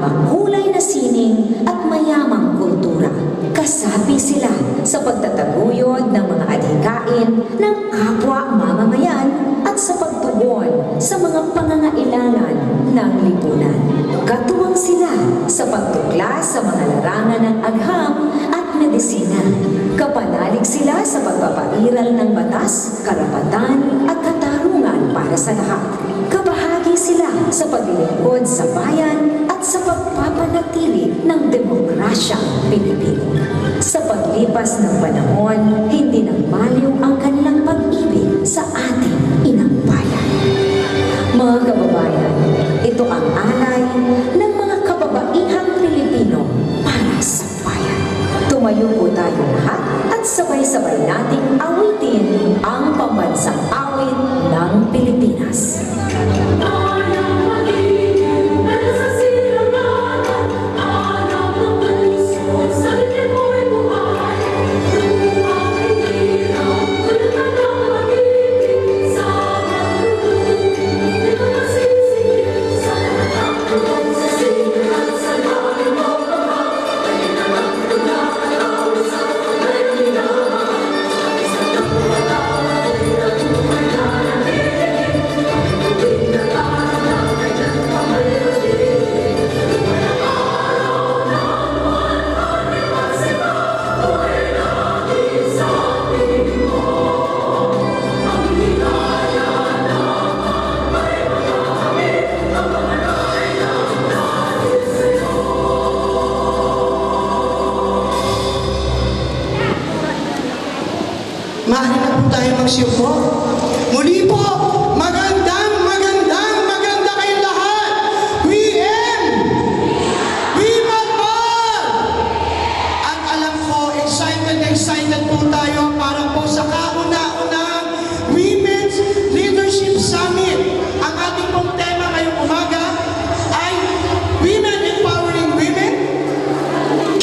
mahulay na sining at mayamang kultura. Kasapi sila sa pagtataguyod ng mga adhikain ng kapwa mamamayan at sa pagtugon sa mga pangangailangan ng lipunan. Katuwang sila sa pagtuklas sa mga larangan ng agham at medisina. Kapanalig sila sa pagpapairal ng batas, karapatan at katarungan para sa lahat. Kabahagi sila sa paglilingkod sa bayan at sa pagpapanatili ng demokrasyang Pilipino. Sa paglipas ng panahon, hindi nagmaliw ang kanilang pag-ibig sa ating inang bayan. Mga kababayan, ito ang alay ng mga kababaihang Pilipino para sa bayan. Tumayo po tayo lahat at sabay-sabay nating awitin ang pambansang awit ng Pilipinas. Maaari na po tayo magsiupo. Muli po, maganda kayong lahat. We Malbar! At alam ko, excited po tayo para po sa kauna-unang Women's Leadership Summit. Ang ating pong tema ngayong umaga ay Women Empowering Women,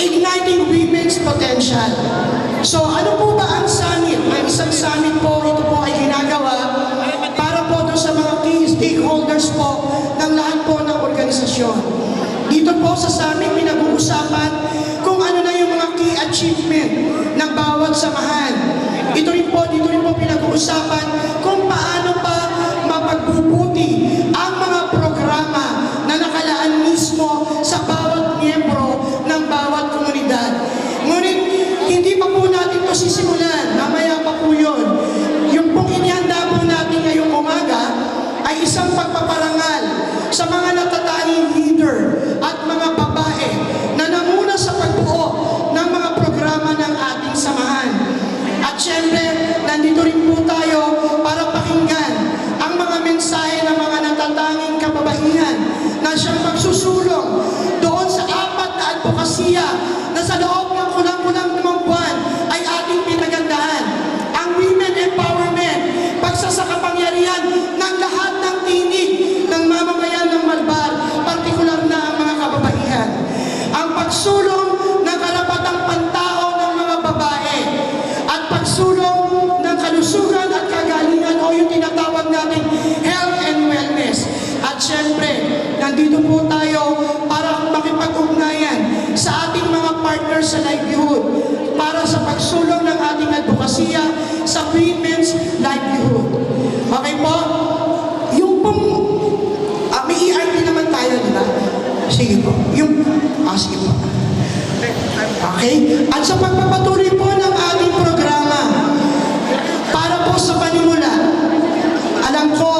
Igniting Women's Potential. So ano po ba ang summit? May isang summit po, ito po ay ginagawa para po doon sa mga key stakeholders po ng lahat po ng organisasyon. Dito po sa summit, pinag-uusapan kung ano na yung mga key achievement ng bawat samahan. Dito rin po pinag-uusapan kung paano pa mapagbubuti ang mga programa na nakalaan mismo sa bawat miyembro ng bawat komunidad. Ngunit, hindi pa po natin ito sisimulan. Mamaya pa po yun. Yung pong inihanda po natin ngayong umaga ay isang pagpaparangal sa mga natatanging leader at mga babae na namuna sa pagbuo ng mga programa ng ating samahan. At syempre, nandito rin po tayo para pakinggan ang mga mensahe ng mga natatanging kababaihan na siyang magsusulong doon sa 4 na advokasya na sa loob ng kulang-kulang 5 buwan ay ating pinagandahan. Ang women empowerment, pagsasakapangyarihan ng lahat ng tinig ng mamamayan ng Malbar, partikular na ang mga kababaihan. Ang pagsulong ng karapatang pantao ng mga babae at pagsulong ng kalusugan at kagalingan o yung tinatawag nating health and wellness. At syempre, nandito po tayo para makipag-ugnayan sa ating mga partners sa livelihood para sa pagsulong ng ating advokasya sa women's livelihood. Okay po? Yung pong, may ERP naman tayo, di ba? Sige po. Sige po. Okay? At sa pagpapatuloy po ng ating programa, para po sa panimula, alam ko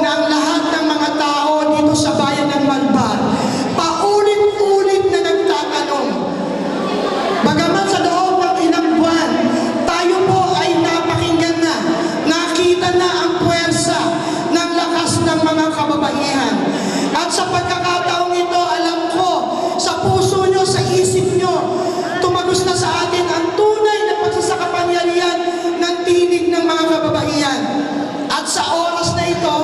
na ang lahat ng mga tao dito sa bayan ng Malbar, paulit-ulit na nagtatanong. Bagamat sa loob ng ilang buwan, tayo po ay napakinggan na, nakita na ang puwersa ng lakas ng mga kababaihan. At sa pagkakataong ito, alam ko, sa puso nyo, sa isip nyo, tumagos na sa atin ang tunay na pagsasakapangyarihan ng tinig ng mga kababaihan. At sa oras na ito,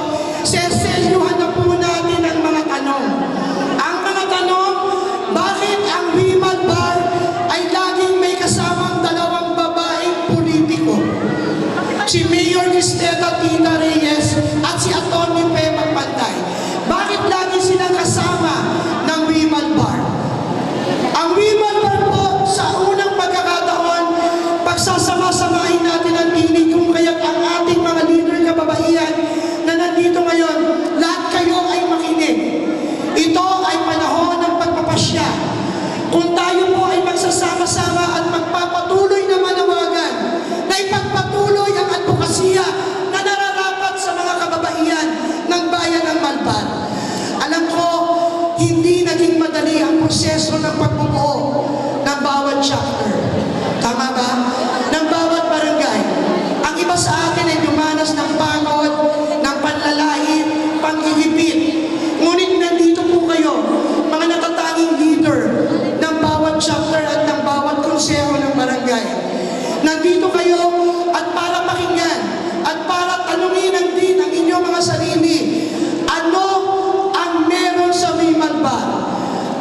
kung tayo po ay magsasama-sama at magpapatuloy na manawagan na ipagpatuloy ang advokasya na nararapat sa mga kababaihan ng bayan ng Malbar. Alam ko, hindi naging madali ang proseso ng pagbubuo ng bawat chapter. Tama ba? Ng bawat barangay. Ang iba sa atin ay dumanas ng pagod, ng panlalait, panghihipit. Ngunit nandito po kayo, mga natatanging leader ng bawat chapter at ng bawat konseho ng barangay. Nandito kayo at para pakinggan at para tanungin ang din ang inyong mga sarili. Ano ang meron sa may Malbar?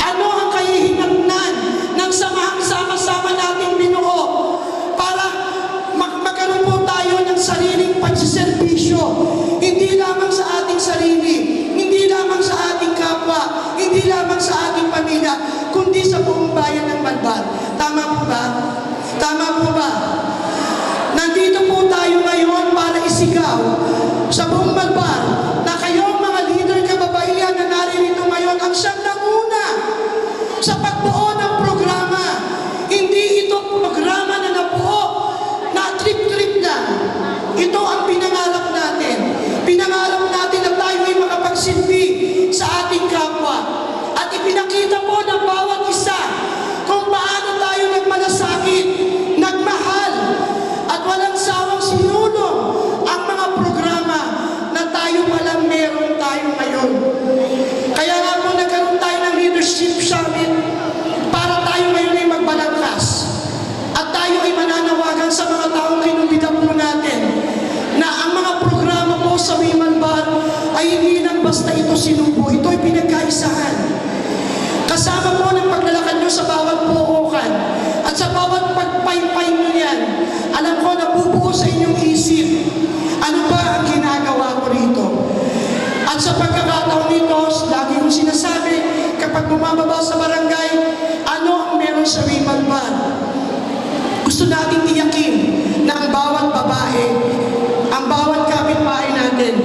Ano ang kahihinatnan ng samahang sama-sama nating binuo para magkaroon po tayo ng sariling pagsiservisyo, hindi lamang sa ating sarili, hindi lamang sa ating kapwa, hindi lamang sa ating pamilya, kundi sa buong bayan ng Malbar. Tama po ba? Tama po ba? Nandito po tayo ngayon para isigaw sa buong Malbar na kayong mga leader kababaihan na naririto ngayon ang siyang nanguna sa pagbuo ng programa. Hindi ito programa na nabuo na trip-trip lang. Ito ang pinangarap natin. Pinangarap natin na tayo ay makapagsilbi sa ating kapwa. At ipinakita po ng bawat isa kung paano tayo nagmalasakit, nagmahal, at walang sawang sinulong ang mga programa na tayo palang meron tayo ngayon. Kaya nga po nagkaroon tayo ng leadership summit para tayo ngayon ay magbalangkas. At tayo ay mananawagan sa mga taong kinumida po natin na ang mga programa po sa Malbar ay hindi lang basta ito sinubo, ito ay pinagkaisahan. Kasama po ng paglalakad nyo sa bawat puukan at sa bawat pagpaypay nyo yan, alam ko nabubuo sa inyong isip, ano ba ang ginagawa ko rito? At sa pagkakataon nito, lagi kong sinasabi, kapag bumababa sa barangay, ano ang meron sa Malbar? Gusto nating tiyakin na ang bawat babae, ang bawat kapitbahay natin,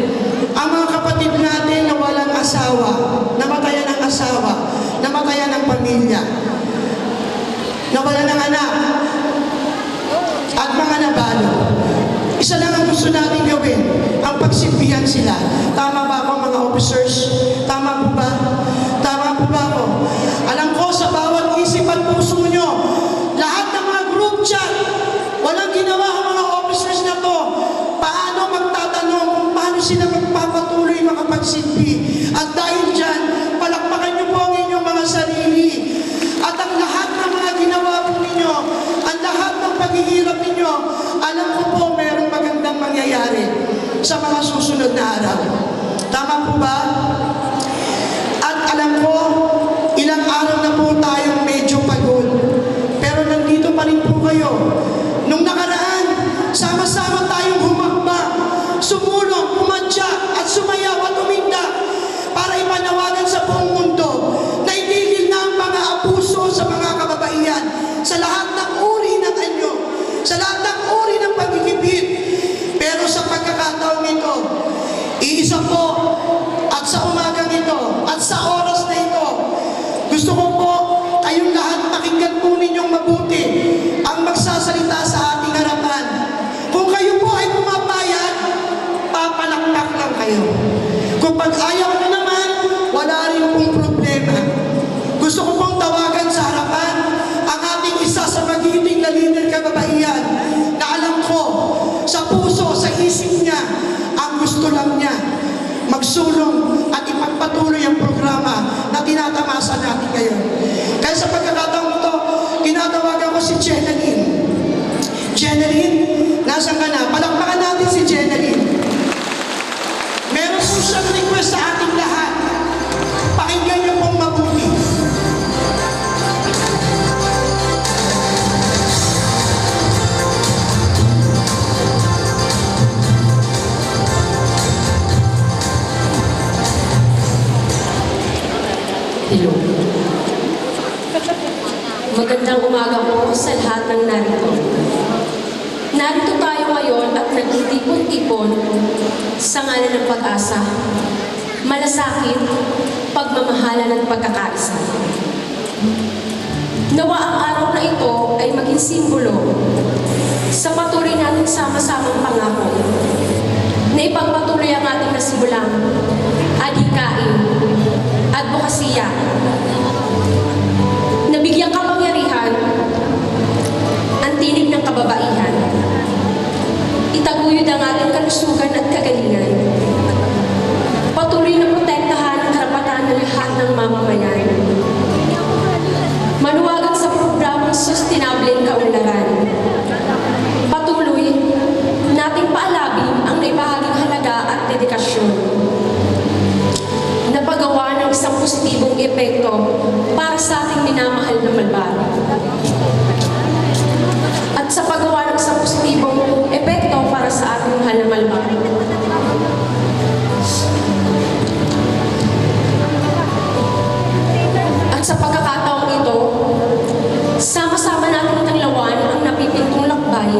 ang mga kapatid natin na walang asawa, namatayan ng asawa, namatayan ng pamilya, nawalan ng anak, at mga nabalo. Isa lang ang gusto natin gawin, ang pagsilbihan sila. Tama ba ako mga officers? Tama po ba? Tama po ba ako? Alam ko sa bawat isip at puso nyo, lahat ng mga group chat, walang ginawa ang mga officers na to. Paano magtatanong kung paano sila magpapatuloy makapagsilbi? At dahil dyan, palakpakan nyo po ang inyong mga sarili. At ang lahat ng mga ginawa po ninyo, ang lahat ng paghihirap ninyo, alam ko po merong magandang mangyayari sa mga susunod na araw. Tama po ba? At alam ko, ilang araw na po tayong medyo pagod. Pero nandito pa rin po kayo. Nung nakaraan, sama-sama tayong humakbang, sumulong, umadya, at sumayaw at uminda para ipanawagan sa buong mundo na itigil na ang mga abuso sa mga kababaihan, sa lahat ng uri ng anyo, sa lahat ng uri ng pagkikipit. Pero sa pagkakataon ito, iisa po, at sa umagang ito, at sa oras na ito, gusto ko po kayong lahat pakinggan po ninyong mabuti ang magsasalita sa ating harapan. Kung kayo po ay pumapayag, papalakpak lang kayo. Kung pag ayaw na naman, wala rin pong problema. Gusto ko pong tawagan sa harapan ang ating isa sa magiting na leader kababaihan na alam ko, sa puso, sa isip niya, ang gusto lang niya magsulong at ipagpatuloy ang programa na tinatamasa natin ngayon. Kaya sa pagkakataon ito, tinatawagan ko si Jeneline. Jeneline, nasan ka na? Palakpakan natin si Jeneline. Meron po siyang request sa ating lahat. Pakinggan niyo pong mabuti. Hello. Magandang umaga po sa lahat ng narito. Narito tayo ngayon at nagtitipon-tipon sa ngalan ng pag-asa, malasakit, pagmamahalan at pagkakaisa. Nawa ang araw na ito ay maging simbolo sa patuloy nating sama-samang pangako na ipagpatuloy ang ating nasimulang adhikain, advokasya, nabigyang kapangyarihan, ang tinig ng kababaihan, itaguyod ang ating kalusugan at kagalingan, patuloy na protektahan ang karapatan ng lahat ng mamamayan, manuwagan sa programang sustainableng kaunlaran, patuloy nating paalabing ang naibahaging halaga at dedikasyon na paggawa ng isang positibong epekto para sa ating minamahal na malbaro. At sa paggawa ng isang positibong epekto para sa ating mahal na malbaro. At sa pagkakataong ito, sama-sama natin tanglawan ang napipintong lakbay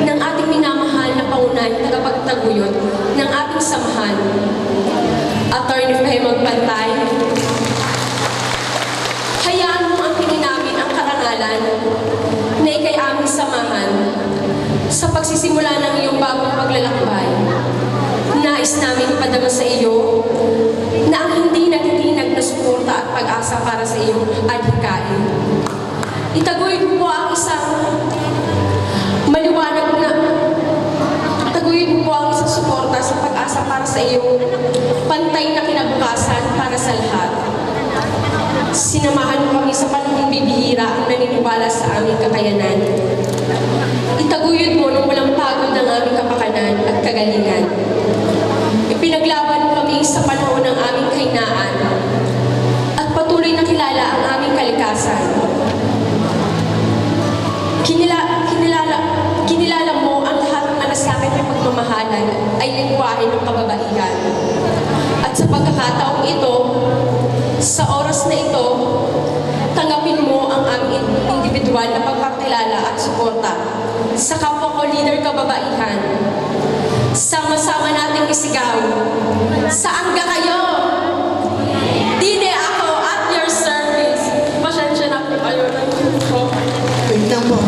ng ating minamahal na paunahing tagapagtaguyod ng ating samahan. Attorney Faye Magpantay, hayaan mo ang tingin namin ang karangalan na ikay aming samahan sa pagsisimula ng iyong bagong paglalakbay. Nais namin ipadama sa iyo na ang hindi natitinag na suporta at pag-asa para sa iyong adhikain. Itaguyod mo po ang isang maliwanag na itaguyod mo po ang isang suporta sa pag-asa para sa iyong pantay na kinabukasan para sa lahat. Sinamahan mo kami sa panahong bibihira ang naniniwala sa aming kakayanan. Itaguyod mo ng walang pagod ang aming kapakanan at kagalingan. Ipinaglaban mo kami sa panahon ng aming kahinaan at patuloy na kilala ang aming kalikasan. Kinilala mo ang lahat ng malasakit ng pagmamahalan ay lingwahe ng kababaihan. At sa pagkakataong ito, sa oras na ito, tanggapin mo ang aming individual na pagkakilala at suporta sa kapwa ko leader kababaihan. Sama-sama nating isigaw, saan ka kayo? Dine ako at your service. Pasensya na po kayo ng po. Wait lang po.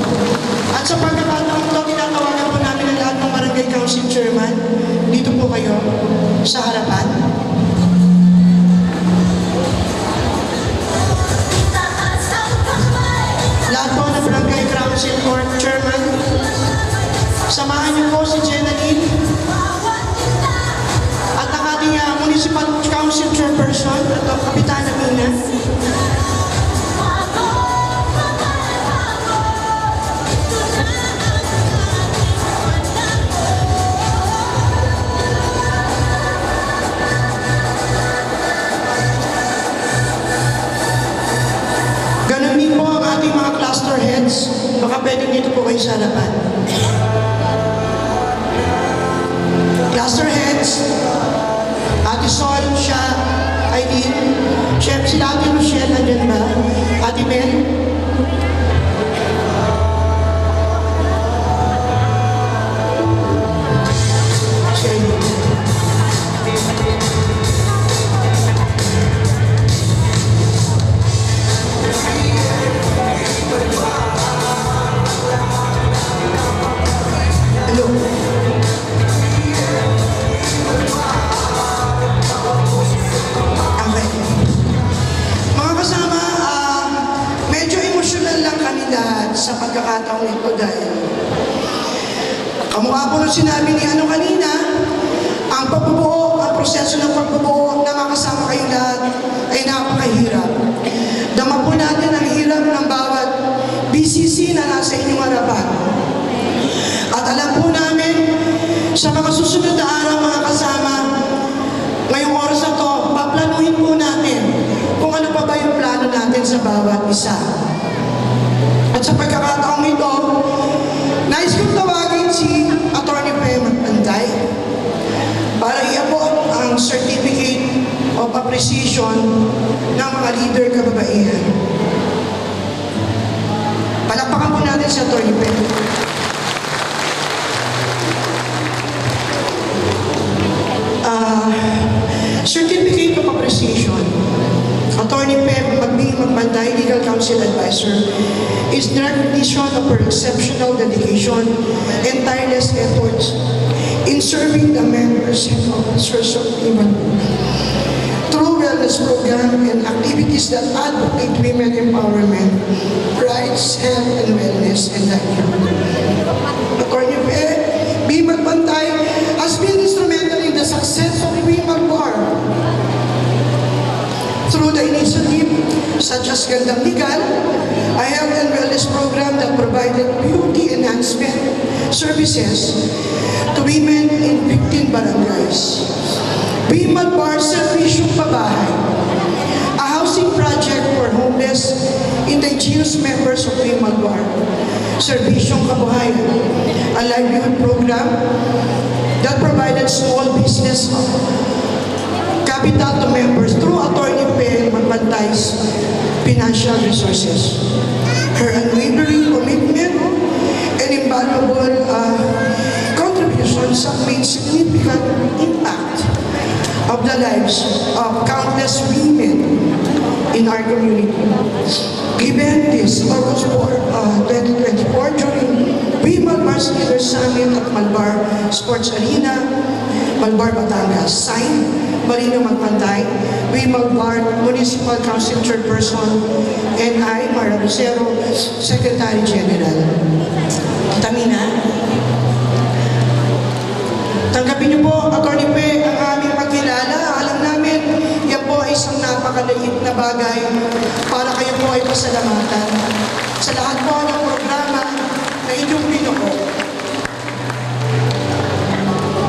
At sa pagkakataong ito, tinatawagan po namin ang lahat ng Barangay Council Chairman. Dito po kayo sa harapan. Lahat po ng Barangay Council Court Chairman. Samahan niyo po si Jenaline at ang ating Municipal Council Chairperson at ang Kapitana Mina. Ganun din po ang ating mga cluster heads. Baka pwedeng dito po kayo sa harapan. Cluster heads, Ate Sol, siya, Aileen, Chef, sila Ate Rochelle, nandyan ba? Ate Mel? Si Aileen. Hello. Okay. Mga kasama, medyo emosyonal lang kami lahat sa pagkakataong ito dahil kamukha po nung sinabi ni ano kanina, ang pagbubuo, ang proseso ng pagbubuo na makasama kayong lahat ay napakahirap. Dama po natin ang hirap ng bawat BCC na nasa inyong harapan. At alam po namin, sa mga susunod na araw mga kasama, ngayong oras na to, paplanuhin po natin kung ano pa ba yung plano natin sa bawat isa. At sa pagkakataong ito, nais kong tawagin si Attorney Faye Magpantay para iabot ang Certificate of Appreciation ng mga leader kababaihan. Palakpakan po natin si Attorney Faye. Certificate of Appreciation. Attorney Faye Magpantay, Legal Counsel Advisor, is the recognition of her exceptional dedication and tireless efforts in serving the members and officers of Iman through wellness program and activities that advocate women empowerment, rights, health, and wellness, and livelihood. According to Biman Bantay has been instrumental in the success of Biman Bar through the initiative such as Gandang Legal, a health and wellness program that provided beauty enhancement services to women in 15 barangays. Biman Bar Servisyong Pabahay, a housing project for homeless indigenous members of Biman Bar. Servisyong Kabuhayan, a livelihood program that provided small business capital to members through Attorney Pe Magpantay's financial resources. Her unwavering commitment and invaluable contributions have made significant impact of the lives of countless women in our community. Given this August 4, 2024, during Biman Bar's Leader Summit at Malbar Sports Arena, Malbar, Batangas, signed Marino Magpantay, Biman Bar Municipal Council Chairperson, and I, Mara Lucero, Secretary General. Tamina, tanggapin niyo po, Atty. Pe, ang aming pagkilala. Alam namin, yan po ay isang napakaliit na bagay para kayo po ay pasalamatan sa lahat po ng programa na inyong binuo.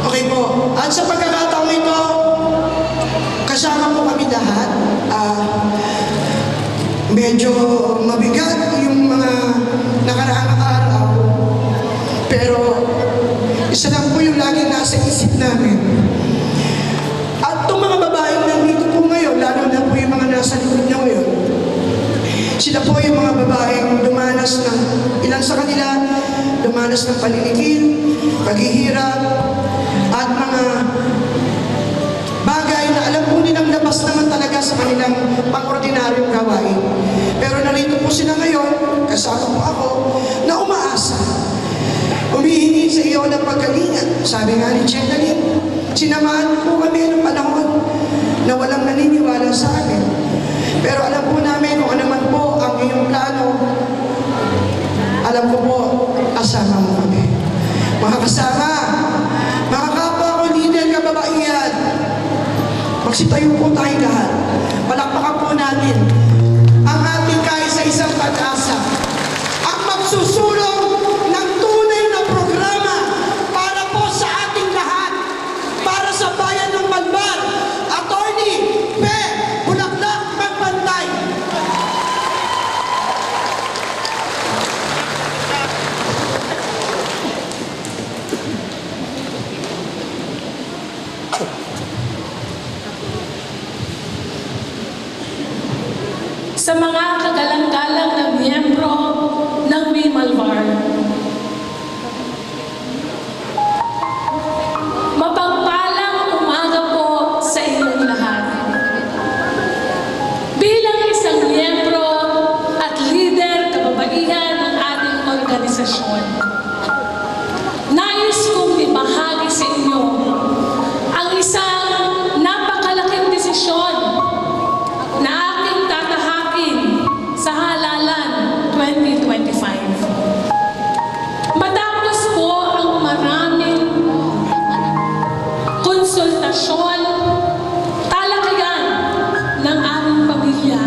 Okay po. At sa pagkakataong ito, kasama po kami lahat. Medyo mabigat yung mga nakaraang araw. Pero isa lang po yung laging nasa isip namin. At itong mga babaeng nandito po ngayon, lalo na po yung mga nasa likod nyo ngayon, sila po yung mga babaeng dumanas ng, ilan sa kanila, dumanas ng paninikil, paghihirap, at mga bagay na alam po nilang labas naman talaga sa kanilang pang-ordinaryong gawain. Pero narito po sila ngayon, kasama po ako, na umaasa. Humihingi sa iyo ng pagkalinga. Sabi nga ni Chenalyn, sinamahan po kami ng panahon na walang naniniwala sa amin. Pero alam po namin kung ano man po ang iyong plano, alam ko po, kasama mo kami. Mga kasama, mga kapwa ko, leader, kababaihan, magsitayo po tayo lahat. Palakpakan po natin ang ating kaisa-isang pag-asa. Ang magsusulong ng tunay na programa para po sa ating lahat, para sa bayan ng Malbar. Attorney Pe Bulaklak Magpantay. Sa mga kagalang-galang na miyembro ng Malbar, mapagpalang umaga po sa inyong lahat. Bilang isang miyembro at leader kababaihan ng ating organisasyon, nais kong ibahagi sa inyo ang isang napakalaking desisyon na aking tatahakin sa halalan 2025. Matapos po ang maraming konsultasyon, talakayan ng aming pamilya,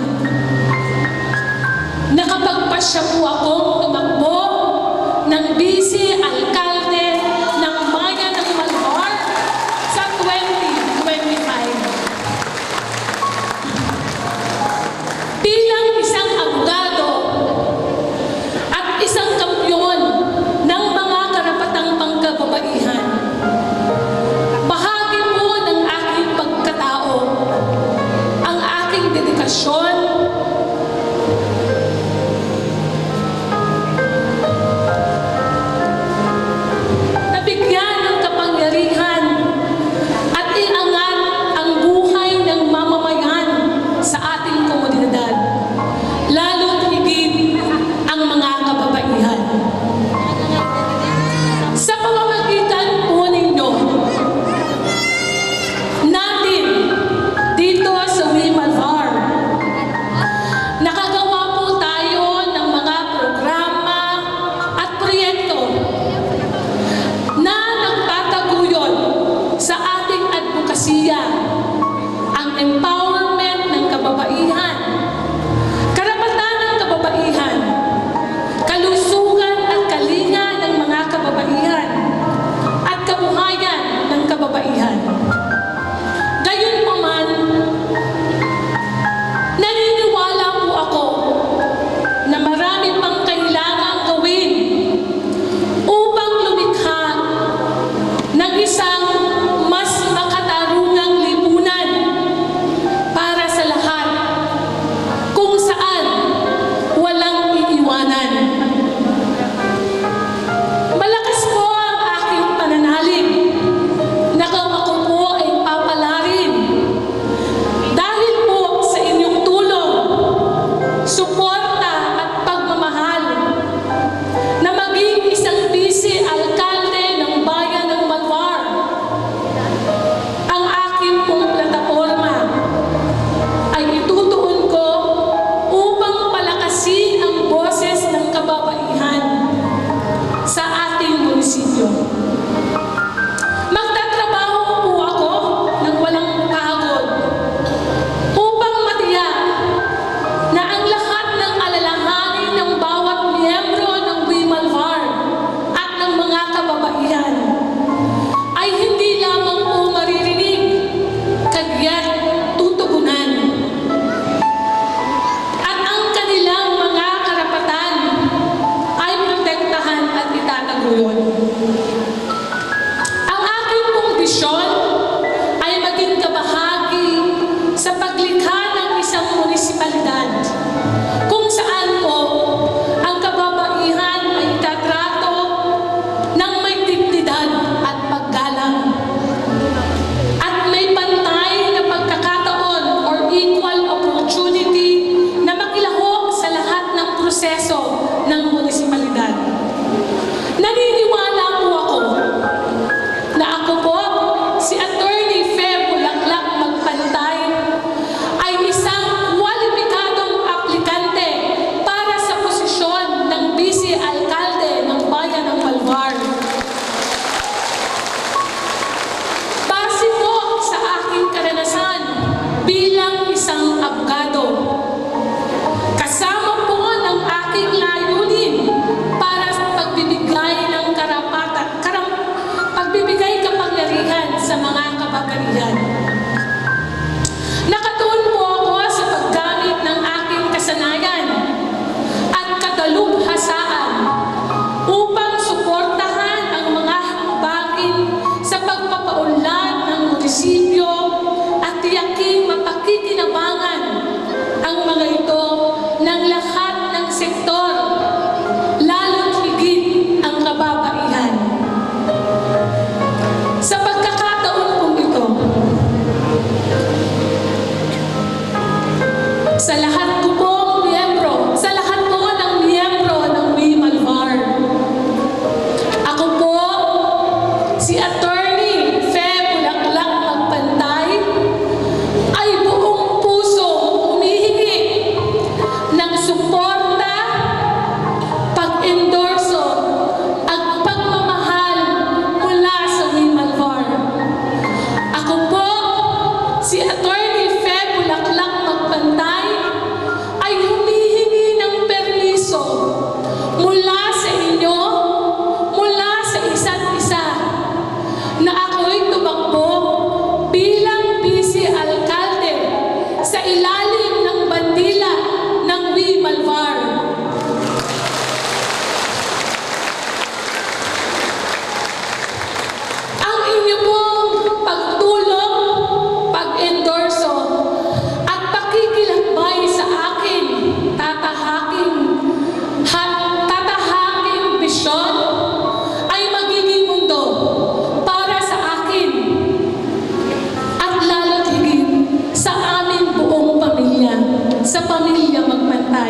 nakapagpasya po akong tumakbo ng vice alkalde ng bayan ng Malbar sa 2025. Bilang isang abogado at isang kampyon ng mga karapatang pangkababaihan, bahagi po ng aking pagkatao ang aking dedikasyon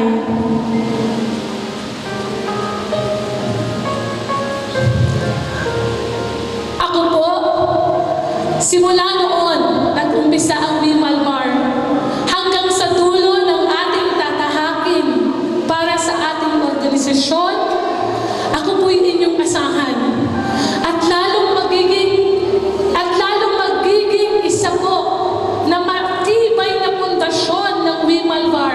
magpantay. Ako po, simula noon, nag-umpisa ang Wimalmar hanggang sa dulo ng ating tatahakin para sa ating organisasyon, ako po'y inyong asahan. At lalong magiging isa po na matibay na pundasyon ng Wimalmar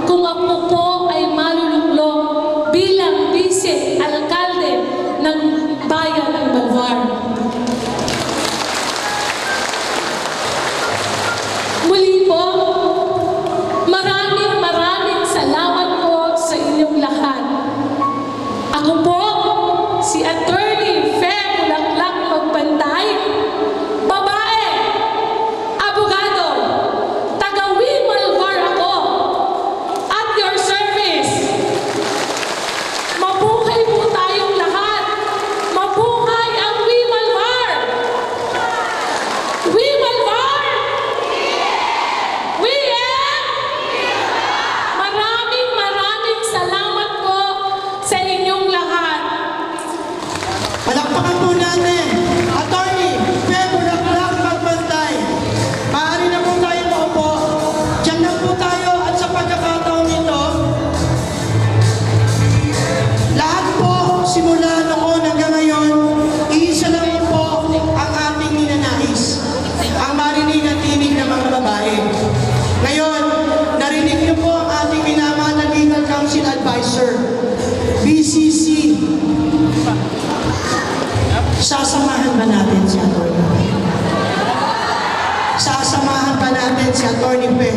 kung ako po ay maluluklong bilang vice-alkalde ng bayan ng Malvar. Muli po, maraming salamat po sa inyong lahat. Ako po, si Attorney Fe Bulaklak Magbantay, babae, abogado, taga-Wimalvar ako, at your service. Mabuhay po tayong lahat. Mabuhay ang Wimalvar! Wimalvar! Maraming salamat po sa inyong lahat. Palakpakan po natin, Attorney Fe Bulaklak Magbantay. Maaari na po tayo maupo. Diyan lang po tayo at sa pagkakataon nito, lahat po simula noon hanggang ngayon, iisa lang po ang ating ninanais. Ang marinig at tinig ng mga babae. Ngayon, narinig niyo po ang ating minamahal na Legal Counsel Advisor, BCC. Sasamahan ba natin si Atty. Sasamahan ba natin si Atty. Fe?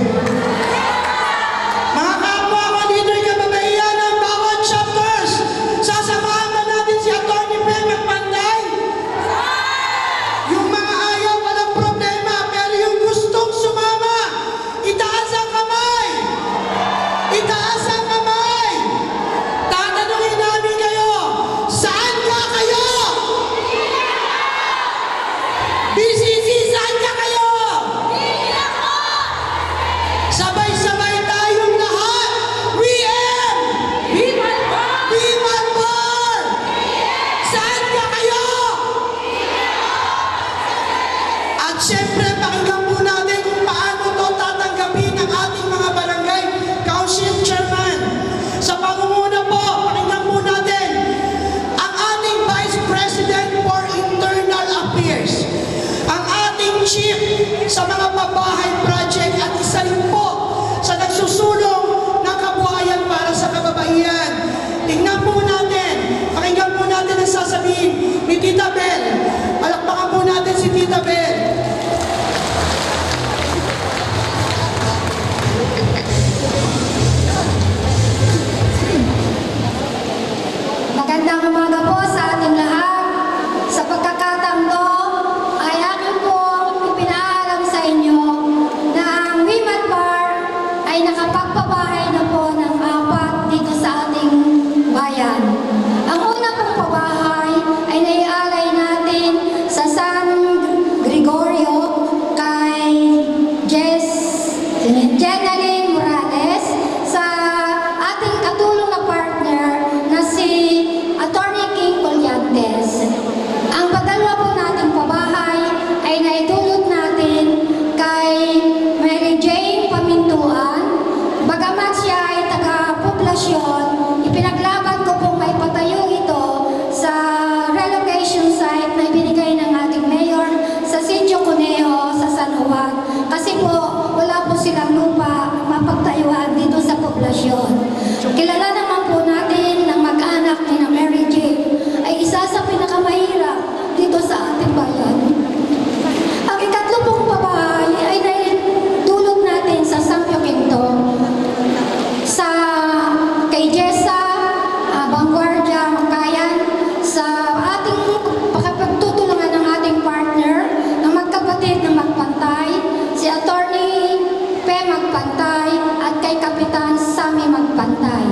Mga kapwa ko dito yung kababaihan ng bawat chapters, sasamahan ba natin si Atty. Fe Magbantay? Yung mga ayaw walang problema, pero yung gustong sumama, itaas ang kamay! Itaas ang kamay! Tatanungin namin kayo, saan ka kayo? BCC, saan ka kayo? Sabay-sabay tayong lahat. WM! Wimalmar! Saan ka kayo? At syempre, pakinggan po natin kung paano to tatanggapin ng ating mga barangay council chairman. Sa pangunguna po, pakinggan po natin ang ating Vice President for Internal Affairs, ang ating Chief sa mga pabahay project at isa rin po sa nagsusulong ng kabuhayan para sa kababaihan. Tingnan po natin, pakinggan po natin ang sasabihin ni Tita Bel. Palakpakan po natin si Tita Bel. Magandang umaga po sa ating lahat. Sa pagkakataon to, ay akin pong ipinaalam sa inyo na ang Wimalmar ay nakapagpabahay na po ng 4 dito sa ating bayan. Ang una pong pabahay ay naialay natin sa San Gregorio kay Jenaline Morales sa ating katulong na partner na si Attorney King Colyantes. Ang padalwa po nating pabahay ay naitulot natin kay Mary Jane Pamintuan. Bagamat siya ay taga-poblasyon, ipinaglaban ko pong maipatayo ito sa relocation site na ibinigay ng ating mayor sa Sitio Cuneo sa San Juan. Kasi po, wala po silang lupa mapagtayuan dito sa poblasyon. Kilala naman po natin ng mag-anak ni na Mary Jane ay isa sa pinakamahirap dito sa ating bayan. Ang ikatlo pong pabahay ay naitulog natin sa Sampio Quinto sa kay Jessa Vanguardia Makayan sa ating pakapagtutulungan ng ating partner ng magkapatid na Magpantay, si Attorney Fe Magpantay at kay Kapitan Sammy Magpantay.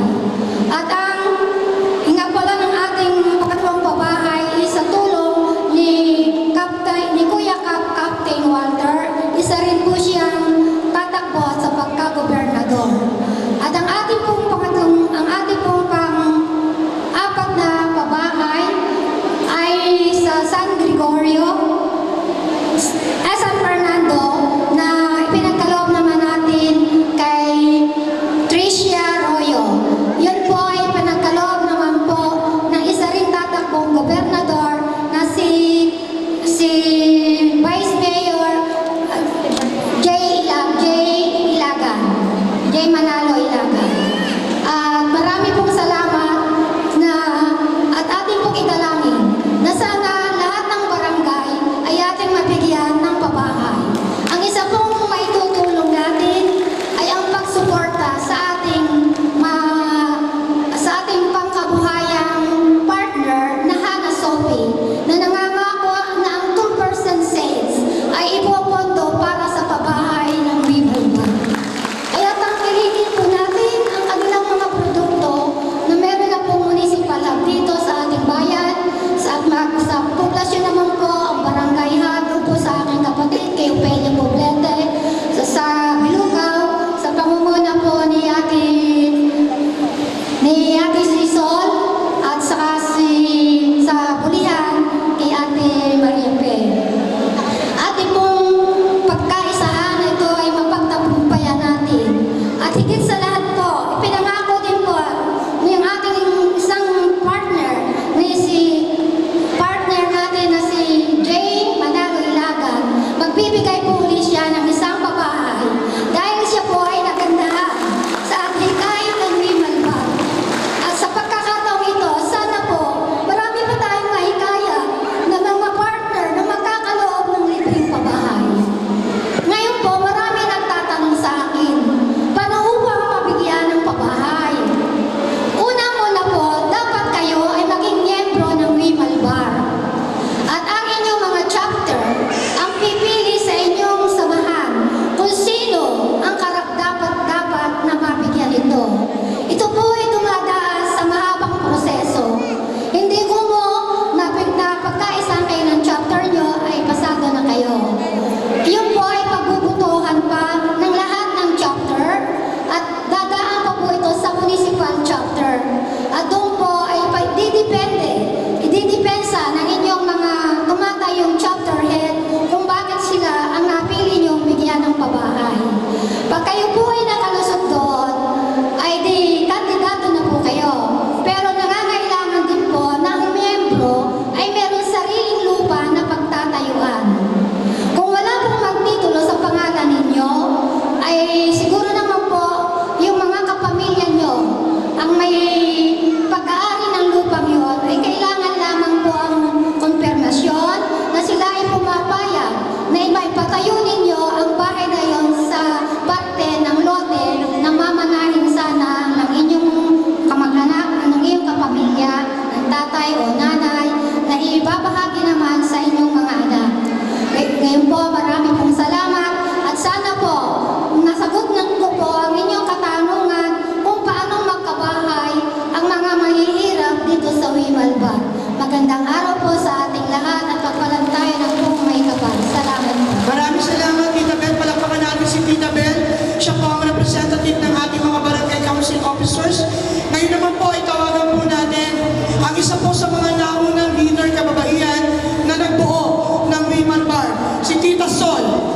Magandang araw po sa ating lahat at pagpalang tayo ng buong may kapal. Salamat po. Maraming salamat, Tita Bel. Palakpakan natin si Tita Bel. Siya po ang representative ng ating mga barangay council officers. Ngayon naman po, itawagan po natin ang isa po sa mga naunang leader kababaihan na nagbuo ng Women Bar, si Tita Sol.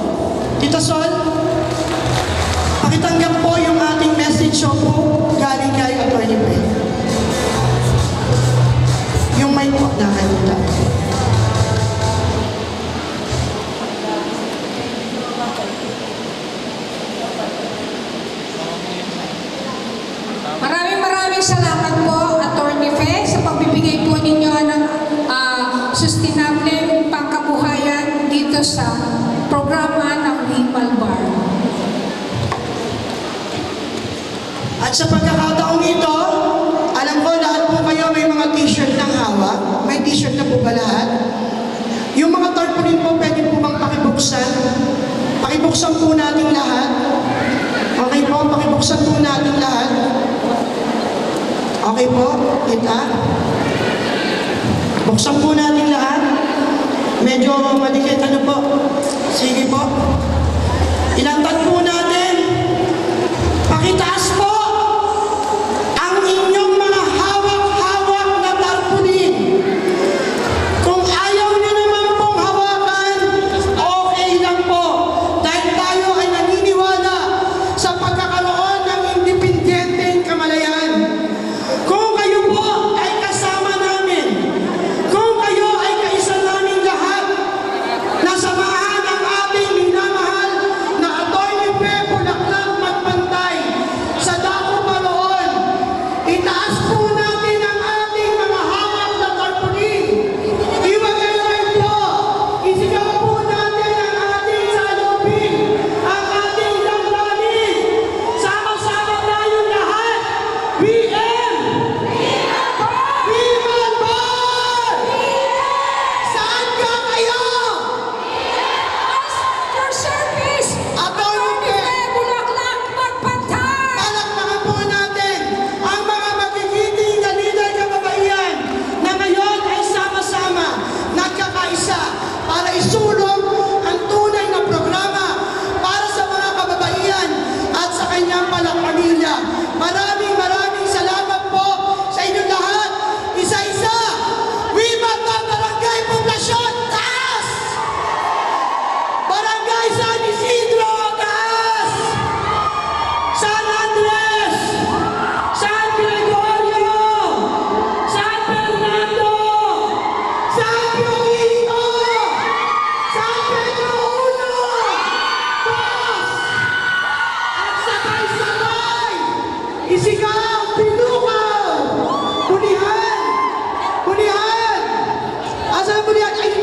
Tita Sol, pakitanggap po yung ating message show po galing kay Atty. Bel. Yung mic po, nakalimutan. Maraming salamat po, Atty. Fe, sa pagbibigay po ninyo ng sustainable pangkabuhayan dito sa programa ng Women Bar. At sa pagkakataong ito, alam ko lahat po kayo may mga t-shirt ng hawak. May t-shirt na po ba lahat? Yung mga tarpaulin po, pwede po bang pakibuksan? Pakibuksan po natin lahat. Okay po, pakibuksan po natin lahat. Okay po, kita. Buksan po natin lahat. Medyo madikit, ano po? Sige po. Ilantad po natin. Pakitaas po ang inyong mga hawak-hawak na tarpaulin. Kung ayaw nyo naman pong hawakan, okay lang po. Dahil tayo ay naniniwala sa pagkakaroon ng independenteng kamalayan. Kung kayo po ay kasama namin, kung kayo ay kaisa namin lahat, na samahan ang ating minamahal na Atty. Fe Bulaklak Magpantay sa Daco Baroon, itaas po natin ang ating mga hawak na tarpaulin. Iwagayway po, isigaw po natin ang ating salubin, ang ating damdamin. Sama-sama tayong lahat. BM! Women Bar! Saan ka kayo? Your service! Atty. Fe! Bulaklak Magpantay! Palakpakan po natin ang mga magigiting na leader kababaihan na ngayon ay sama-sama, nagkakaisa para isulong ang tunay na programa para sa mga kababaihan at sa kanyang pamilya. Maraming salamat po sa inyong lahat. Isa-isa, Women Bar Barangay Poblasyon, taas! Barangay San Isidro, taas! San Andres, San Gregorio, San Fernando, San Piohito, San Pedro Uno, Dos, at sabay-sabay, isigaw, Pinukaw, Bulihan, Bulihan, asan ang Bulihan? Ay,